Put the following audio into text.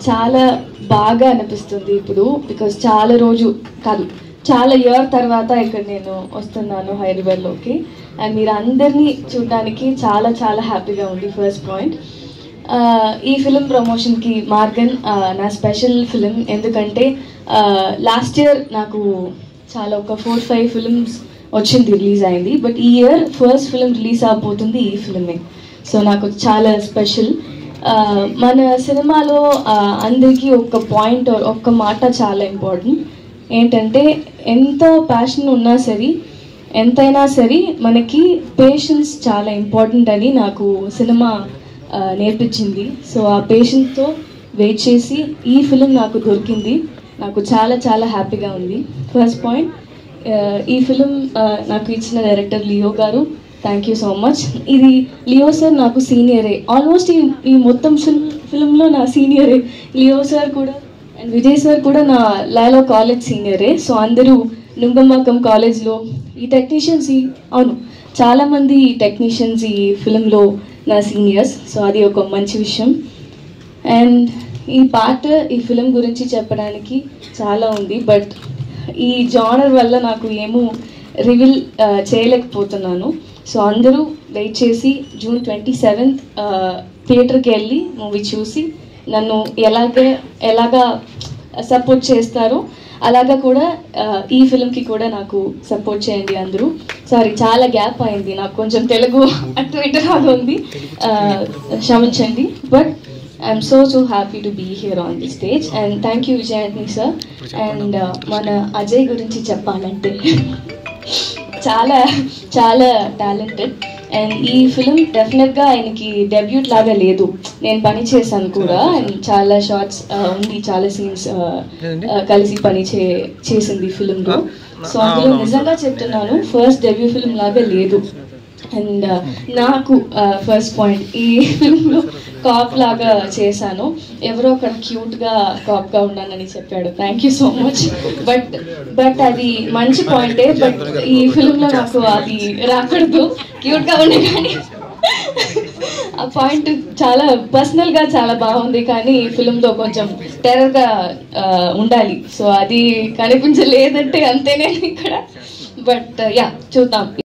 చాలా బాగా అనిపిస్తుంది ఇప్పుడు, బికాస్ చాలా రోజు కాదు చాలా ఇయర్ తర్వాత ఇక్కడ నేను వస్తున్నాను హైదరాబాద్లోకి. అండ్ మీరు అందరినీ చూడడానికి చాలా చాలా హ్యాపీగా ఉంది. ఫస్ట్ పాయింట్, ఈ ఫిలిం ప్రమోషన్కి మార్గన్ నా స్పెషల్ ఫిలిం. ఎందుకంటే లాస్ట్ ఇయర్ నాకు చాలా ఒక 4-5 ఫిలిమ్స్ వచ్చింది, రిలీజ్ అయింది. బట్ ఈ ఇయర్ ఫస్ట్ ఫిలిం రిలీజ్ అవబోతుంది ఈ ఫిలిమే. సో నాకు చాలా స్పెషల్. మన సినిమాలో అందరికీ ఒక పాయింట్ ఒక్క మాట చాలా ఇంపార్టెంట్. ఏంటంటే ఎంత ప్యాషన్ ఉన్నా సరే, ఎంతైనా సరే మనకి పేషెన్స్ చాలా ఇంపార్టెంట్ అని నాకు సినిమా నేర్పించింది. సో ఆ పేషెన్స్తో వెయిట్ చేసి ఈ ఫిలిం నాకు దొరికింది. నాకు చాలా చాలా హ్యాపీగా ఉంది. ఫస్ట్ పాయింట్, ఈ ఫిలిం నాకు ఇచ్చిన డైరెక్టర్ లియో గారు, థ్యాంక్ యూ సో మచ్. ఇది లియో సార్ నాకు సీనియరే, ఆల్మోస్ట్ ఈ మొత్తం ఫిలింలో నా సీనియరే. లియో సార్ కూడా అండ్ విజయ్ సార్ కూడా నా లాలో కాలేజ్ సీనియరే. సో అందరూ నుంగంబాకం కాలేజ్లో ఈ టెక్నీషియన్స్, అవును చాలామంది టెక్నీషియన్స్ ఈ ఫిలింలో నా సీనియర్స్. సో అది ఒక మంచి విషయం. అండ్ ఈ పాట, ఈ ఫిలిం గురించి చెప్పడానికి చాలా ఉంది. బట్ ఈ జానర్ వల్ల నాకు ఏమో రివీల్ చేయలేకపోతున్నాను. సో అందరూ వెయిట్ చేసి June 27th థియేటర్కి వెళ్ళి మూవీ చూసి నన్ను ఎలాగా సపోర్ట్ చేస్తారో అలాగా కూడా ఈ ఫిలింకి కూడా నాకు సపోర్ట్ చేయండి అందరూ. సారీ, చాలా గ్యాప్ అయింది, నాకు కొంచెం తెలుగు అటు ఇటు లాగా ఉంది, క్షమించండి. But I'm so happy to be here on the stage. And thank you Vijay Antony sir. And మన అజయ్ గురించి చెప్పాలంటే చాలా చాలా టాలెంటెడ్. అండ్ ఈ ఫిలిం డెఫినెట్గా ఆయనకి డెబ్యూట్ లాగా లేదు, నేను పని చేశాను కూడా. అండ్ చాలా షార్ట్స్ ఉంది, చాలా సీన్స్ కలిసి పని చేసింది ఫిలింలో. సో అందులో నిజంగా చెప్తున్నాను, ఫస్ట్ డెబ్యూ ఫిలిం లాగా లేదు. అండ్ నాకు ఫస్ట్ పాయింట్, ఈ ఫిల్మ్లో కాప్ లాగా చేశాను. ఎవరో అక్కడ క్యూట్గా కాప్గా ఉన్నానని చెప్పాడు, thank you so much. But అది మంచి పాయింటే. బట్ ఈ ఫిల్మ్లో నాకు అది రాకూడదు, క్యూట్గా ఉండే. కానీ ఆ పాయింట్ చాలా పర్సనల్గా చాలా బాగుంది, కానీ ఈ ఫిల్మ్లో కొంచెం టెర్రర్గా ఉండాలి. సో అది కనిపించలేదంటే అంతేనే ఇక్కడ. బట్ యా, చూద్దాం.